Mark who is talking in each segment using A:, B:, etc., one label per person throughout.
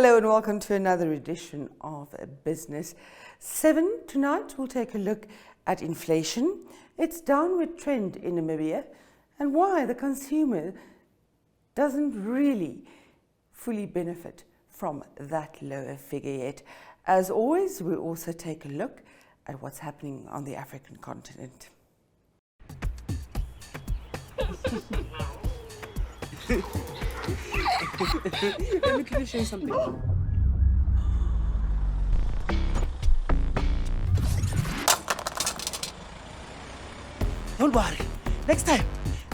A: Hello and welcome to another edition of Business 7. Tonight we'll take a look at inflation, its downward trend in Namibia, and why the consumer doesn't really fully benefit from that lower figure yet. As always, we'll also take a look at what's happening on the African continent.
B: Let me quickly show you something. Don't worry. Next time,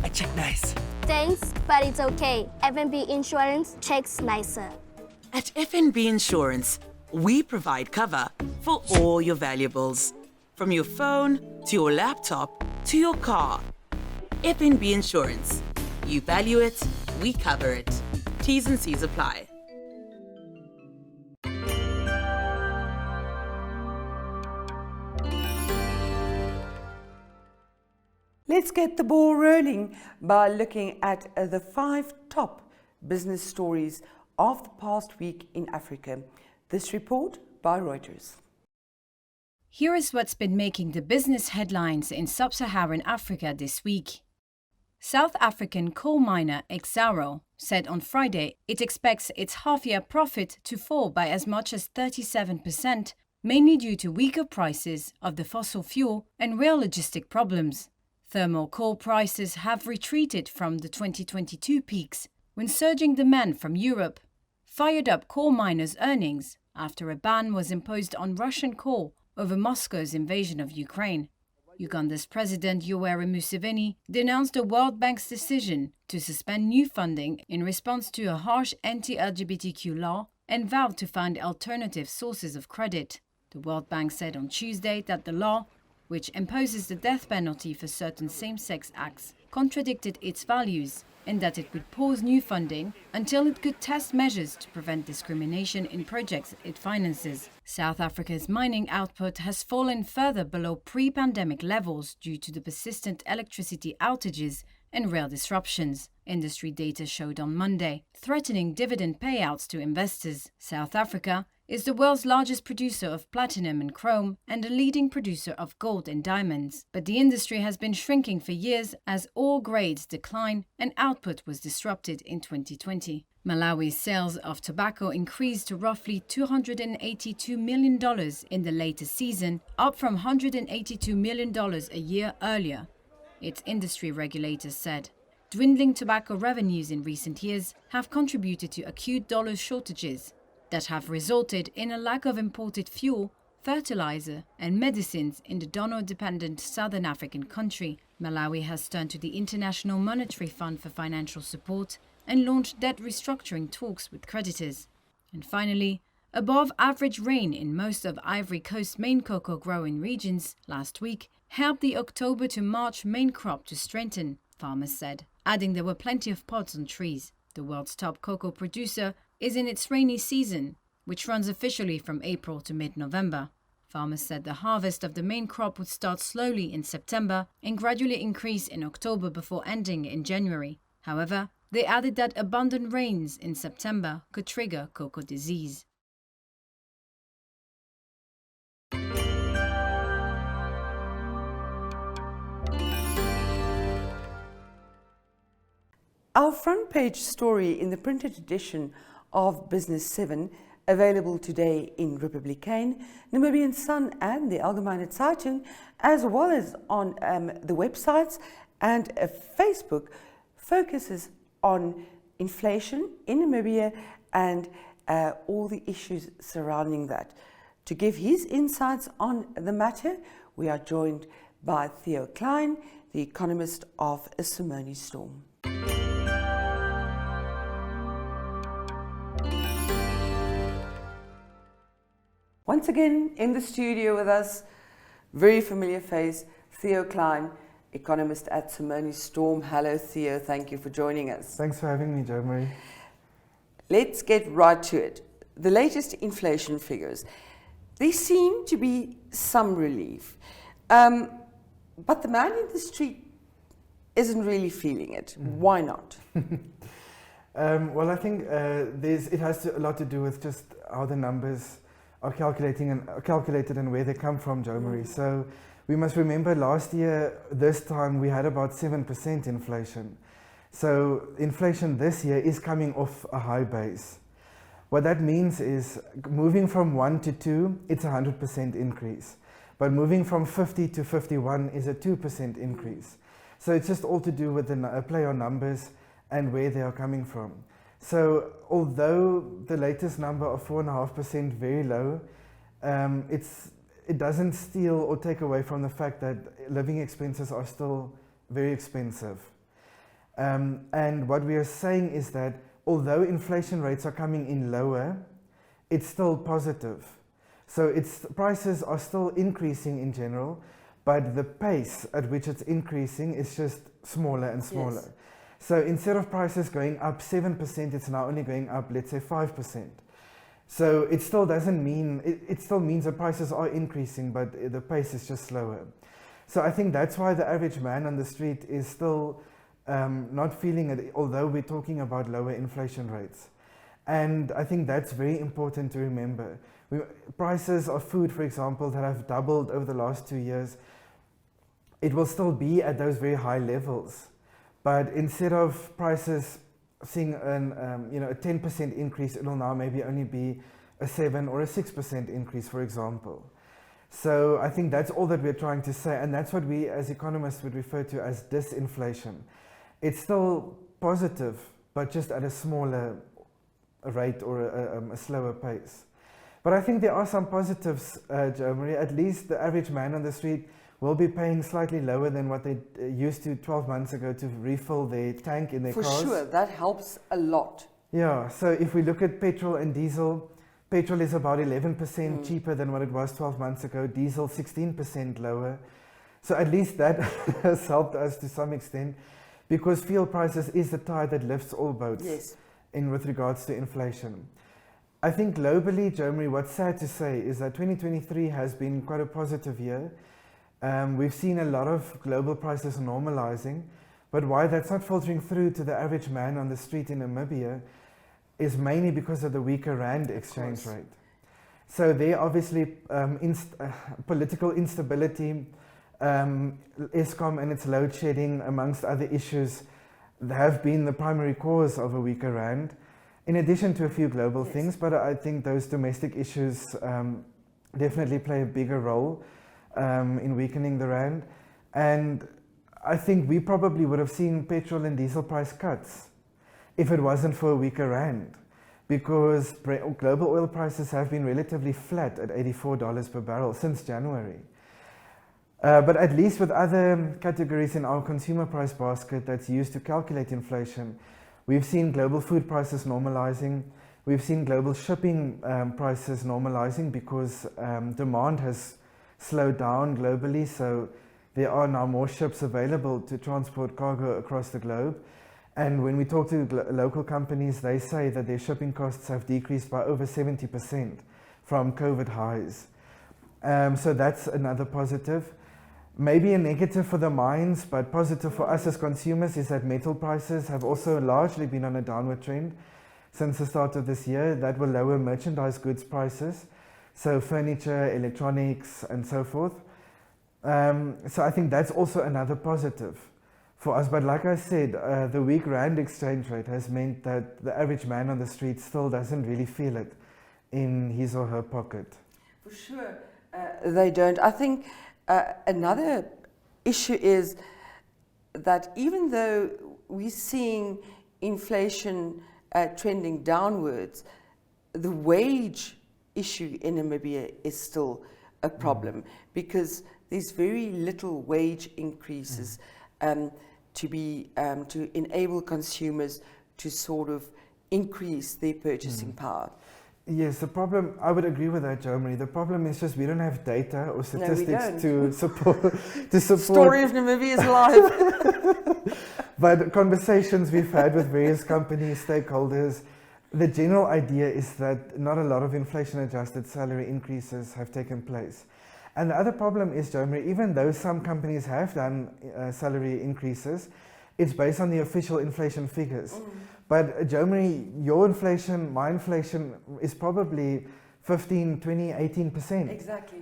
B: I check nice.
C: Thanks, but it's okay. FNB Insurance checks nicer.
D: At FNB Insurance, we provide cover for all your valuables, from your phone to your laptop to your car. FNB Insurance. You value it, we cover it. T's and C's apply.
A: Let's get the ball rolling by looking at the 5 top business stories of the past week in Africa. This report by Reuters.
E: Here is what's been making the business headlines in sub-Saharan Africa this week. South African coal miner Exxaro said on Friday it expects its half-year profit to fall by as much as 37%, mainly due to weaker prices of the fossil fuel and rail logistic problems. Thermal coal prices have retreated from the 2022 peaks, when surging demand from Europe fired up coal miners' earnings after a ban was imposed on Russian coal over Moscow's invasion of Ukraine. Uganda's President Yoweri Museveni denounced the World Bank's decision to suspend new funding in response to a harsh anti-LGBTQ law and vowed to find alternative sources of credit. The World Bank said on Tuesday that the law, which imposes the death penalty for certain same-sex acts, contradicted its values and that it would pause new funding until it could test measures to prevent discrimination in projects it finances. South Africa's mining output has fallen further below pre-pandemic levels due to the persistent electricity outages and rail disruptions, industry data showed on Monday, threatening dividend payouts to investors. South Africa is the world's largest producer of platinum and chrome and a leading producer of gold and diamonds. But the industry has been shrinking for years as ore grades decline and output was disrupted in 2020. Malawi's sales of tobacco increased to roughly $282 million in the latest season, up from $182 million a year earlier, its industry regulators said. Dwindling tobacco revenues in recent years have contributed to acute dollar shortages that have resulted in a lack of imported fuel, fertilizer and medicines in the donor-dependent southern African country. Malawi has turned to the International Monetary Fund for financial support and launched debt restructuring talks with creditors. And finally, above-average rain in most of Ivory Coast's main cocoa growing regions last week helped the October to March main crop to strengthen, farmers said, adding there were plenty of pods on trees. The world's top cocoa producer is in its rainy season, which runs officially from April to mid-November. Farmers said the harvest of the main crop would start slowly in September and gradually increase in October before ending in January. However, they added that abundant rains in September could trigger cocoa disease.
A: Our front page story in the printed edition of Business 7, available today in Republikane, Namibian Sun and the Algemeine Zeitung, as well as on the websites and Facebook, focuses on inflation in Namibia and all the issues surrounding that. To give his insights on the matter, we are joined by Theo Klein, the economist of Simone Storm. Once again in the studio with us, very familiar face, Theo Klein, economist at Simone Storm. Hello Theo, thank you for joining us.
F: Thanks for having me, Jo Marie.
A: Let's get right to it. The latest inflation figures, there seem to be some relief, but the man in the street isn't really feeling it. Why not?
F: Well, I think it has a lot to do with just how the numbers are calculated and where they come from, Jo Marie. So we must remember last year, this time, we had about 7% inflation. So inflation this year is coming off a high base. What that means is moving from 1 to 2, it's a 100% increase. But moving from 50 to 51 is a 2% increase. So it's just all to do with the play on numbers and where they are coming from. So although the latest number of 4.5% very low, it doesn't steal or take away from the fact that living expenses are still very expensive. And what we are saying is that although inflation rates are coming in lower, it's still positive. So prices are still increasing in general, but the pace at which it's increasing is just smaller and smaller. Yes. So instead of prices going up 7%, it's now only going up, let's say, 5%. So it still doesn't mean, it still means that prices are increasing, but the pace is just slower. So I think that's why the average man on the street is still not feeling it, although we're talking about lower inflation rates. And I think that's very important to remember. Prices of food, for example, that have doubled over the last 2 years, it will still be at those very high levels. But instead of prices seeing a 10% increase, it will now maybe only be a 7 or a 6% increase, for example. So I think that's all that we're trying to say, and that's what we as economists would refer to as disinflation. It's still positive, but just at a smaller rate or a slower pace. But I think there are some positives, Jo Marie. At least the average man on the street will be paying slightly lower than what they used to 12 months ago to refill their tank in their cars.
A: For sure, that helps a lot.
F: Yeah, so if we look at petrol and diesel, petrol is about 11% cheaper than what it was 12 months ago, diesel 16% lower. So at least that has helped us to some extent, because fuel prices is the tide that lifts all boats.
A: Yes.
F: With regards to inflation. I think globally, Jo Marie, what's sad to say is that 2023 has been quite a positive year. We've seen a lot of global prices normalizing, but why that's not filtering through to the average man on the street in Namibia is mainly because of the weaker rand exchange rate. So there obviously political instability, Eskom and its load shedding, amongst other issues, have been the primary cause of a weaker rand, in addition to a few global things, but I think those domestic issues definitely play a bigger role in weakening the rand. And I think we probably would have seen petrol and diesel price cuts if it wasn't for a weaker rand, because global oil prices have been relatively flat at $84 per barrel since January. But at least with other categories in our consumer price basket that's used to calculate inflation, we've seen global food prices normalizing. We've seen global shipping prices normalizing because demand has slowed down globally. So there are now more ships available to transport cargo across the globe. And when we talk to local companies, they say that their shipping costs have decreased by over 70% from COVID highs. So that's another positive. Maybe a negative for the mines, but positive for us as consumers is that metal prices have also largely been on a downward trend since the start of this year. That will lower merchandise goods prices, so furniture, electronics, and so forth. So I think that's also another positive for us. But like I said, the weak rand exchange rate has meant that the average man on the street still doesn't really feel it in his or her pocket.
A: For sure, they don't. I think another issue is that even though we're seeing inflation trending downwards, the wage issue in Namibia is still a problem because there's very little wage increases to enable consumers to sort of increase their purchasing power.
F: Yes, the problem, I would agree with that, Jo Marie. The problem is just we don't have data or statistics to support.
A: Story of Namibia is live.
F: But conversations we've had with various companies, stakeholders, the general idea is that not a lot of inflation-adjusted salary increases have taken place. And the other problem is, Jo Marie, even though some companies have done salary increases, it's based on the official inflation figures. But Joe Marie, your inflation, my inflation is probably 15, 20, 18%.
A: Exactly.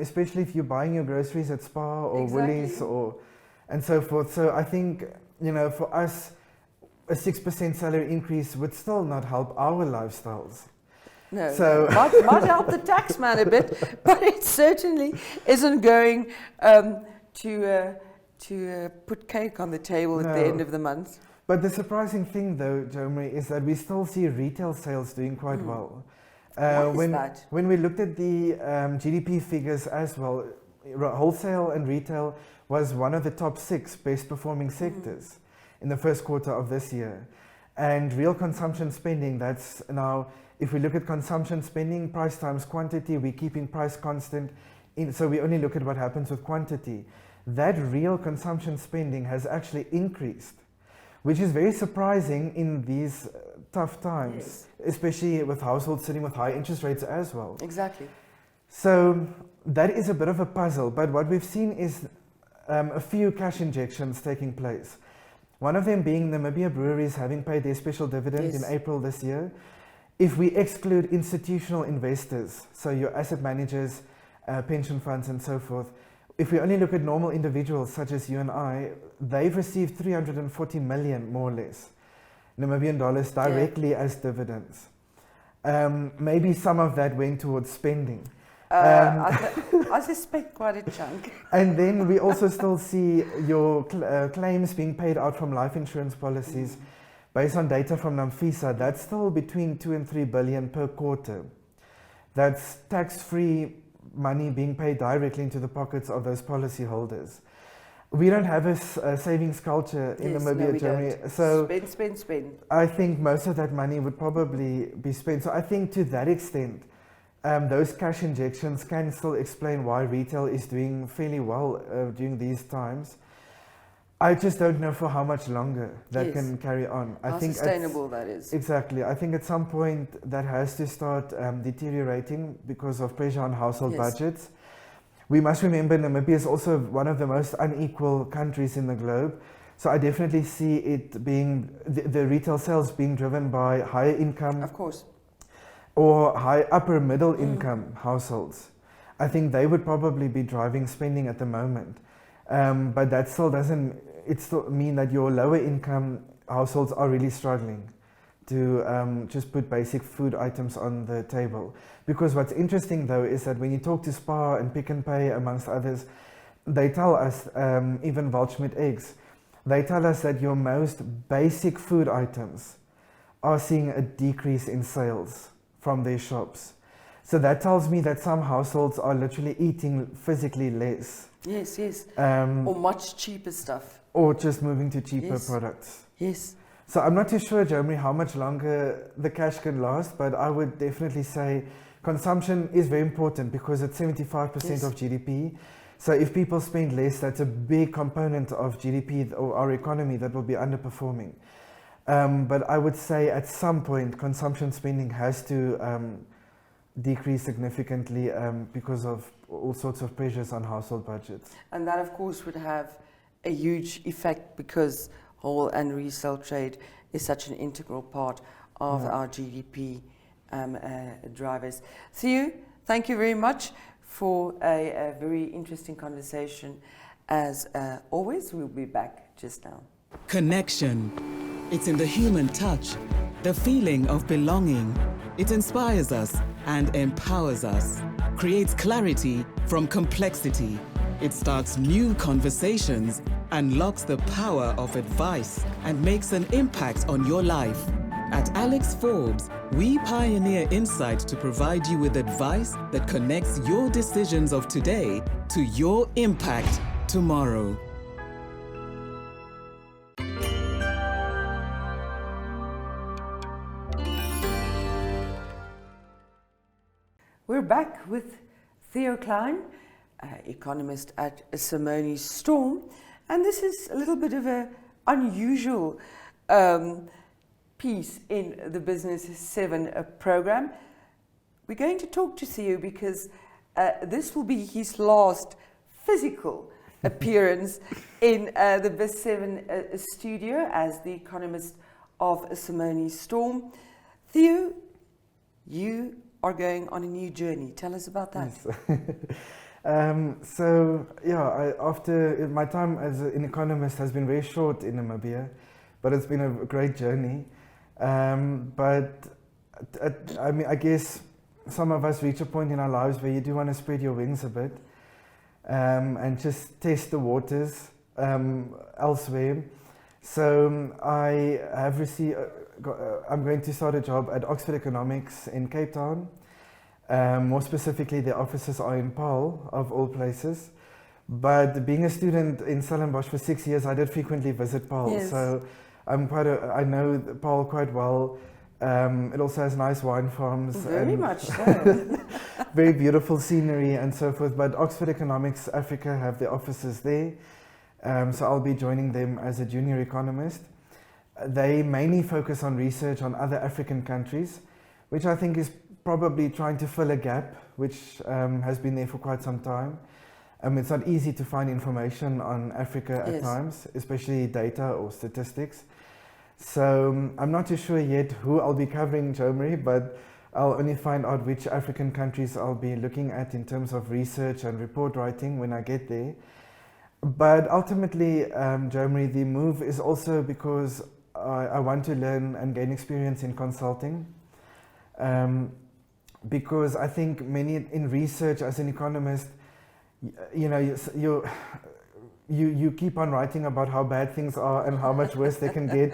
F: Especially if you're buying your groceries at Spar or
A: Exactly.
F: Woolies and so forth. So I think, for us, a 6% salary increase would still not help our lifestyles.
A: No,
F: So-
A: might help the tax man a bit, but it certainly isn't going to put cake on the table at the
F: No.
A: end of the month.
F: But the surprising thing, though, Jo Marie, is that we still see retail sales doing quite well.
A: Why is
F: when,
A: that?
F: when we looked at the GDP figures as well, wholesale and retail was one of the top 6 best performing sectors in the first quarter of this year. And real consumption spending, that's now, if we look at consumption spending, price times quantity, we're keeping price constant. So we only look at what happens with quantity. That real consumption spending has actually increased, which is very surprising in these tough times,
A: Yes.
F: especially with households sitting with high interest rates as well.
A: Exactly.
F: So that is a bit of a puzzle, but what we've seen is a few cash injections taking place. One of them being Namibia Breweries having paid their special dividend
A: Yes.
F: in April this year. If we exclude institutional investors, so your asset managers, pension funds and so forth, if we only look at normal individuals such as you and I, they've received 340 million, more or less, Namibian dollars directly as dividends. Maybe some of that went towards spending.
A: I suspect quite a chunk.
F: And then we also still see your claims being paid out from life insurance policies based on data from NAMFISA. That's still between 2 and 3 billion per quarter. That's tax-free money being paid directly into the pockets of those policyholders. We don't have a savings culture in
A: Yes,
F: Namibia,
A: no, we
F: Germany.
A: don't.
F: So
A: Spend.
F: I think most of that money would probably be spent. So I think to that extent, those cash injections can still explain why retail is doing fairly well during these times. I just don't know for how much longer that
A: Yes.
F: can carry on. I
A: How
F: think
A: sustainable that is.
F: Exactly. I think at some point that has to start deteriorating because of pressure on household
A: Yes.
F: budgets. We must remember Namibia is also one of the most unequal countries in the globe. So I definitely see it being, the retail sales being driven by higher income
A: Of course.
F: or high upper middle income households. I think they would probably be driving spending at the moment. But that still doesn't, it still mean that your lower income households are really struggling to just put basic food items on the table. Because what's interesting though is that when you talk to Spar and Pick n Pay amongst others, they tell us, even Waldschmidt eggs, they tell us that your most basic food items are seeing a decrease in sales from their shops. So that tells me that some households are literally eating physically less.
A: Yes, yes.
F: Um,
A: Or much cheaper stuff.
F: or just moving to cheaper
A: Yes.
F: products.
A: Yes.
F: So I'm not too sure, Jeremy, how much longer the cash can last, but I would definitely say consumption is very important because it's 75%
A: Yes.
F: of GDP. So if people spend less, that's a big component of GDP or our economy that will be underperforming. But I would say at some point, consumption spending has to decrease significantly because of all sorts of pressures on household budgets.
A: And that, of course, would have a huge effect because whole and resale trade is such an integral part of
F: Yeah.
A: our GDP drivers. Theo, thank you very much for a very interesting conversation. As always, we'll be back just now.
G: Connection. It's in the human touch, the feeling of belonging. It inspires us and empowers us, creates clarity from complexity. It starts new conversations, unlocks the power of advice, and makes an impact on your life. At Alex Forbes, we pioneer insight to provide you with advice that connects your decisions of today to your impact tomorrow.
A: We're back with Theo Klein, economist at Simone Storm, and this is a little bit of an unusual piece in the Business 7 program. We're going to talk to Theo because this will be his last physical appearance in the Biz 7 studio as the economist of Simone Storm. Theo, you are going on a new journey. Tell us about that.
F: Yes. So yeah, after my time as an economist has been very short in Namibia, but it's been a great journey. But I mean, I guess some of us reach a point in our lives where you do want to spread your wings a bit and just test the waters elsewhere. So I have received. I'm going to start a job at Oxford Economics in Cape Town. More specifically, the offices are in Paarl, of all places. But being a student in Stellenbosch for 6 years, I did frequently visit Paarl.
A: Yes.
F: So I know Paarl quite well. It also has nice wine farms.
A: Very
F: and
A: much so.
F: very beautiful scenery and so forth. But Oxford Economics Africa have their offices there. So I'll be joining them as a junior economist. They mainly focus on research on other African countries, which I think is probably trying to fill a gap which has been there for quite some time. It's not easy to find information on Africa at
A: Yes.
F: times, especially data or statistics. So I'm not too sure yet who I'll be covering, Jo Marie, but I'll only find out which African countries I'll be looking at in terms of research and report writing when I get there. But ultimately, Jo Marie, the move is also because I want to learn and gain experience in consulting. Because I think many in research as an economist, you keep on writing about how bad things are and how much worse they can get.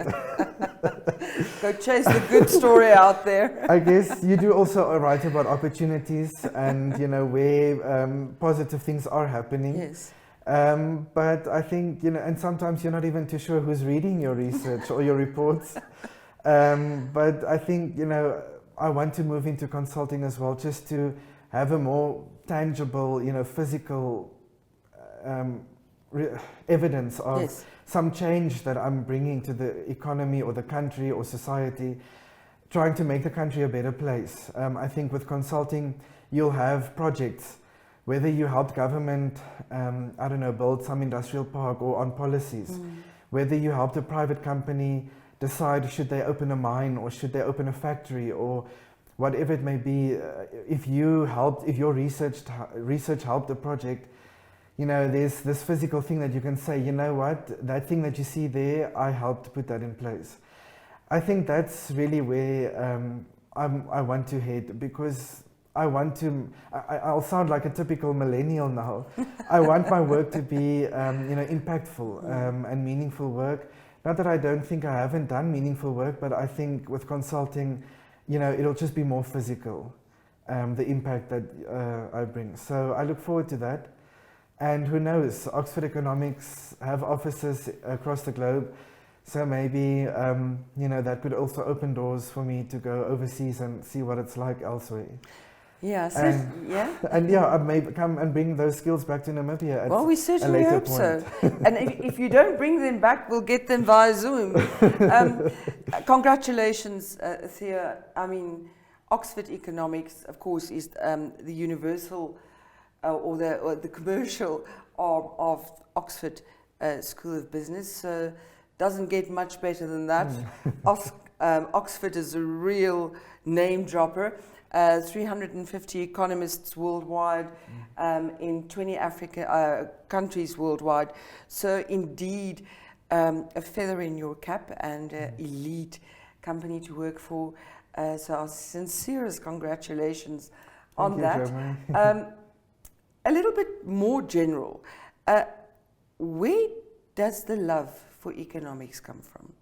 A: Go chase the good story out there.
F: I guess you do also write about opportunities and where positive things are happening.
A: Yes.
F: But I think and sometimes you're not even too sure who's reading your research or your reports. But I think I want to move into consulting as well, just to have a more tangible, physical evidence of
A: Yes.
F: some change that I'm bringing to the economy or the country or society, trying to make the country a better place. I think with consulting, you'll have projects, whether you help government, build some industrial park or on policies, whether you helped a private company decide should they open a mine or should they open a factory or whatever it may be. If your research helped a project, there's this physical thing that you can say, that thing that you see there, I helped put that in place. I think that's really where I want to head, because I'll sound like a typical millennial now. I want my work to be, impactful and meaningful work. Not that I don't think I haven't done meaningful work, but I think with consulting, it'll just be more physical, the impact that I bring. So I look forward to that. And who knows, Oxford Economics have offices across the globe. So maybe, that could also open doors for me to go overseas and see what it's like elsewhere.
A: Yeah. So,
F: And I may come and bring those skills back to Namibia at
A: we
F: a
A: certainly
F: later
A: hope
F: point.
A: so. And if you don't bring them back, we'll get them via Zoom. Congratulations, Theo. I mean, Oxford Economics, of course, is the universal or the commercial arm of Oxford School of Business. So doesn't get much better than that. Oxford is a real name dropper. 350 economists worldwide, in 20 countries worldwide. So indeed, a feather in your cap and an elite company to work for. So our sincerest congratulations on
F: Thank you,
A: that.
F: Jo Marie.
A: A little bit more general, where does the love for economics come from?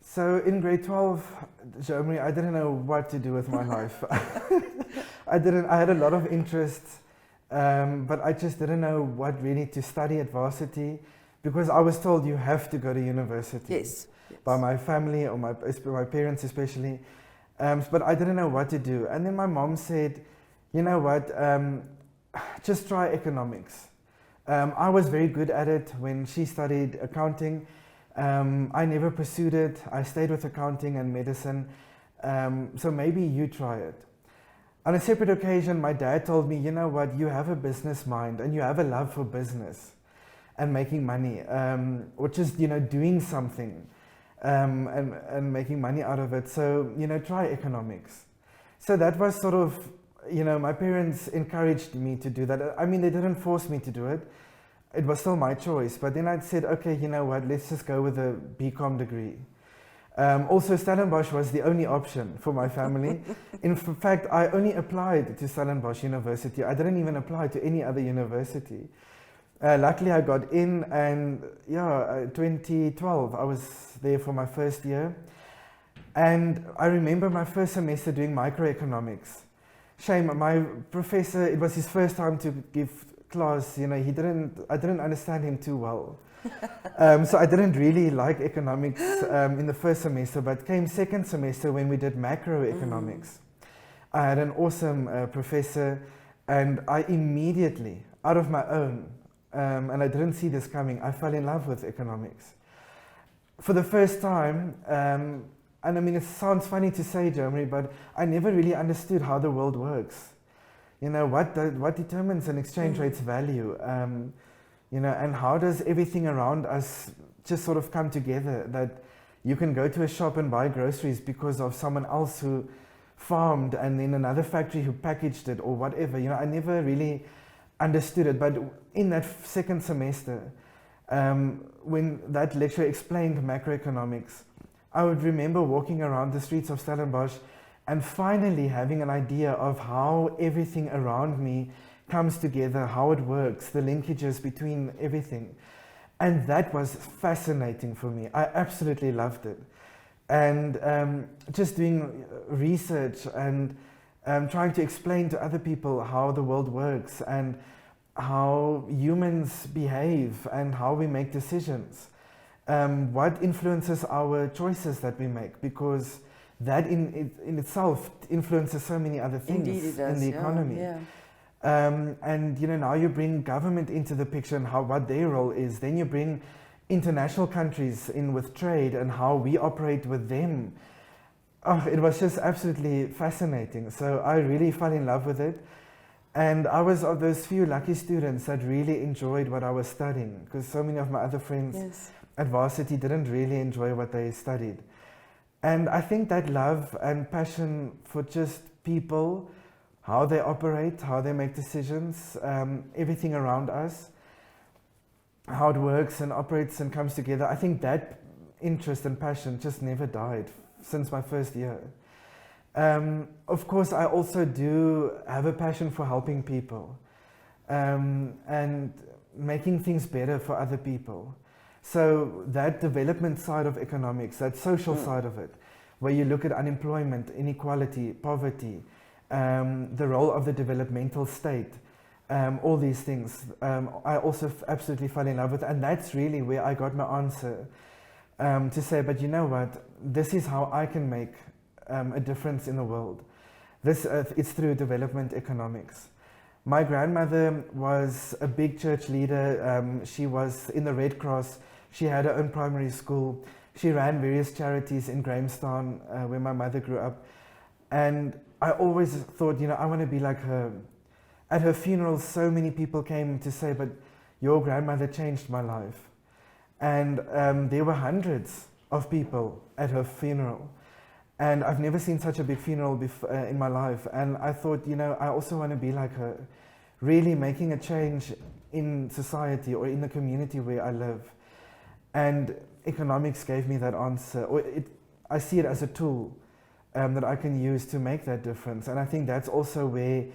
F: So in grade 12, Jo Marie, I didn't know what to do with my life. I had a lot of interests, but I just didn't know what really to study at varsity, because I was told you have to go to university.
A: Yes.
F: By my family or my parents especially. But I didn't know what to do. And then my mom said, you know what, just try economics. I was very good at it when she studied accounting. I never pursued it. I stayed with accounting and medicine. So maybe you try it. On a separate occasion, my dad told me, you know what, you have a business mind and you have a love for business and making money, or just, doing something. and making money out of it. So, try economics. So that was sort of, my parents encouraged me to do that. I mean, they didn't force me to do it. It was still my choice. But then I said, okay, you know what, let's just go with a BCom degree. Also, Stellenbosch was the only option for my family. In fact, I only applied to Stellenbosch University. I didn't even apply to any other university. Luckily, I got in, and 2012, I was there for my first year. And I remember my first semester doing microeconomics. Shame, my professor, it was his first time to give class, I didn't understand him too well. So I didn't really like economics in the first semester, but came second semester when we did macroeconomics. I had an awesome professor, and I immediately, out of my own, and I didn't see this coming, I fell in love with economics. For the first time, and I mean, it sounds funny to say, Germany, but I never really understood how the world works. What determines an exchange rate's value? And how does everything around us just sort of come together, that you can go to a shop and buy groceries because of someone else who farmed and then another factory who packaged it or whatever. I never really understood it. But in that second semester, when that lecturer explained macroeconomics, I would remember walking around the streets of Stellenbosch and finally having an idea of how everything around me comes together, how it works, the linkages between everything. And that was fascinating for me. I absolutely loved it. And just doing research and trying to explain to other people how the world works and how humans behave and how we make decisions. What influences our choices that we make, because that in itself influences so many other things.
A: Indeed it does,
F: in the economy.
A: Yeah.
F: And now you bring government into the picture and what their role is. Then you bring international countries in with trade and how we operate with them. Oh, it was just absolutely fascinating. So I really fell in love with it. And I was of those few lucky students that really enjoyed what I was studying, because so many of my other friends at varsity didn't really enjoy what they studied. And I think that love and passion for just people, how they operate, how they make decisions, everything around us, how it works and operates and comes together, I think that interest and passion just never died since my first year. Of course, I also do have a passion for helping people and making things better for other people. So that development side of economics, that social side of it, where you look at unemployment, inequality, poverty, the role of the developmental state, all these things, I also absolutely fell in love with. And that's really where I got my answer to say, but you know what, this is how I can make a difference in the world. It's through development economics. My grandmother was a big church leader. She was in the Red Cross. She had her own primary school. She ran various charities in Grahamstown, where my mother grew up. And I always thought, I want to be like her. At her funeral, so many people came to say, but your grandmother changed my life. And there were hundreds of people at her funeral. And I've never seen such a big funeral in my life. And I thought, I also want to be like her, really making a change in society or in the community where I live. And economics gave me that answer. I see it as a tool that I can use to make that difference. And I think that's also where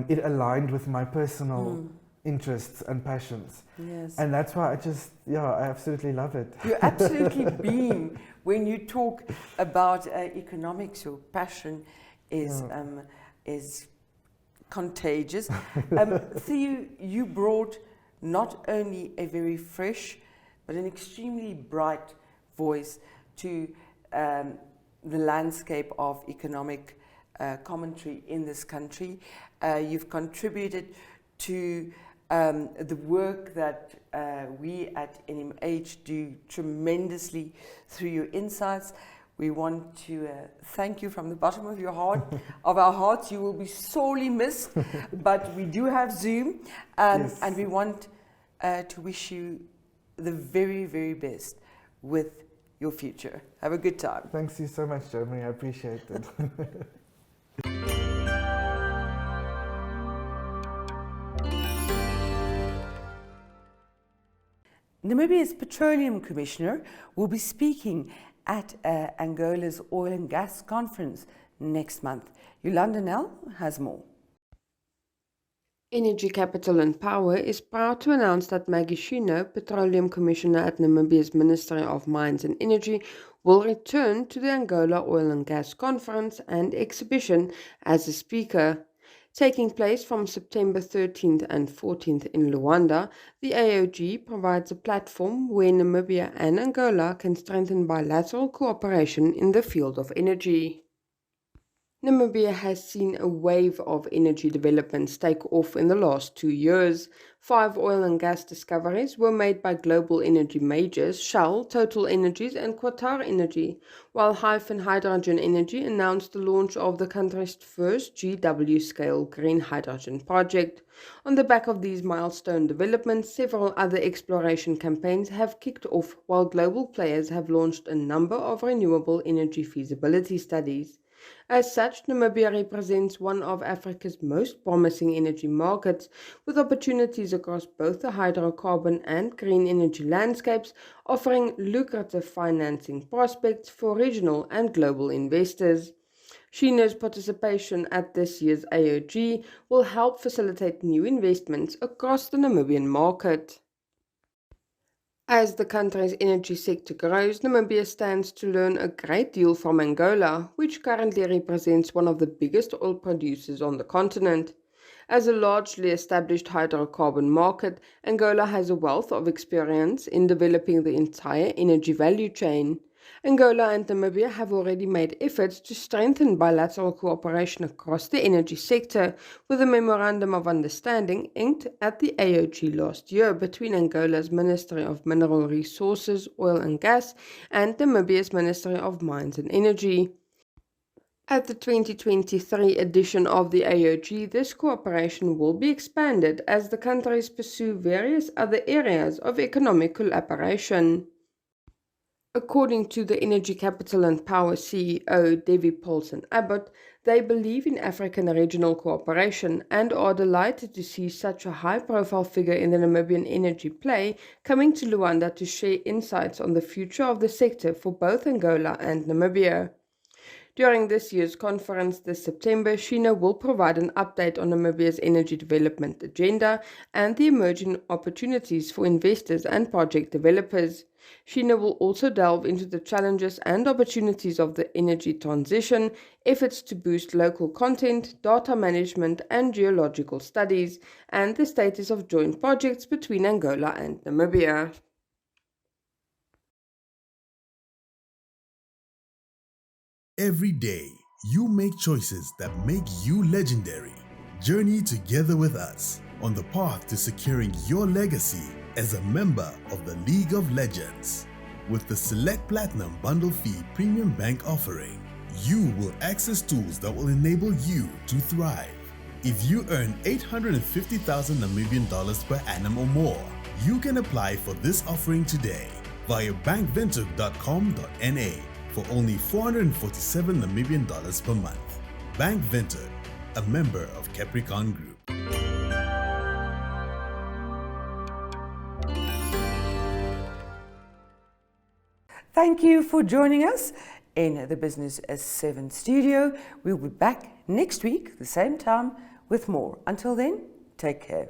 F: it aligned with my personal interests and passions.
A: Yes.
F: And that's why I absolutely love it.
A: You absolutely beam when you talk about economics. Your passion is contagious. Theo, you brought not only a very fresh but an extremely bright voice to the landscape of economic commentary in this country. You've contributed to the work that we at NMH do tremendously through your insights. We want to thank you from the bottom of your heart, of our hearts. You will be sorely missed, but we do have Zoom,
F: Yes.
A: and we want to wish you the very, very best with your future. Have a good time.
F: Thanks you so much, Germany. I appreciate it.
A: Namibia's Petroleum Commissioner will be speaking at Angola's Oil and Gas Conference next month. Yolanda Nell has more.
H: Energy Capital and Power is proud to announce that Maggie Shino, Petroleum Commissioner at Namibia's Ministry of Mines and Energy, will return to the Angola Oil and Gas Conference and exhibition as a speaker. Taking place from September 13th and 14th in Luanda, the AOG provides a platform where Namibia and Angola can strengthen bilateral cooperation in the field of energy. Namibia has seen a wave of energy developments take off in the last 2 years. 5 oil and gas discoveries were made by global energy majors Shell, Total Energies and Qatar Energy, while Hyphen Hydrogen Energy announced the launch of the country's first GW-scale green hydrogen project. On the back of these milestone developments, several other exploration campaigns have kicked off, while global players have launched a number of renewable energy feasibility studies. As such, Namibia represents one of Africa's most promising energy markets, with opportunities across both the hydrocarbon and green energy landscapes, offering lucrative financing prospects for regional and global investors. Shino's participation at this year's AOG will help facilitate new investments across the Namibian market. As the country's energy sector grows, Namibia stands to learn a great deal from Angola, which currently represents one of the biggest oil producers on the continent. As a largely established hydrocarbon market, Angola has a wealth of experience in developing the entire energy value chain. Angola and Namibia have already made efforts to strengthen bilateral cooperation across the energy sector, with a Memorandum of Understanding inked at the AOG last year between Angola's Ministry of Mineral Resources, Oil and Gas and Namibia's Ministry of Mines and Energy. At the 2023 edition of the AOG, this cooperation will be expanded as the countries pursue various other areas of economic collaboration. According to the Energy Capital and Power CEO Debbie Paulson-Abbott, they believe in African regional cooperation and are delighted to see such a high-profile figure in the Namibian energy play coming to Luanda to share insights on the future of the sector for both Angola and Namibia. During this year's conference this September, Shino will provide an update on Namibia's energy development agenda and the emerging opportunities for investors and project developers. Shino will also delve into the challenges and opportunities of the energy transition, efforts to boost local content, data management and geological studies, and the status of joint projects between Angola and Namibia.
I: Every day, you make choices that make you legendary. Journey together with us on the path to securing your legacy as a member of the League of Legends. With the Select Platinum Bundle Fee Premium Bank offering, you will access tools that will enable you to thrive. If you earn 850,000 Namibian dollars per annum or more, you can apply for this offering today via bankvinted.com.na for only 447 Namibian dollars per month. Bank Vinted, a member of Capricorn Group.
A: Thank you for joining us in the Business as 7 studio. We'll be back next week, the same time, with more. Until then, take care.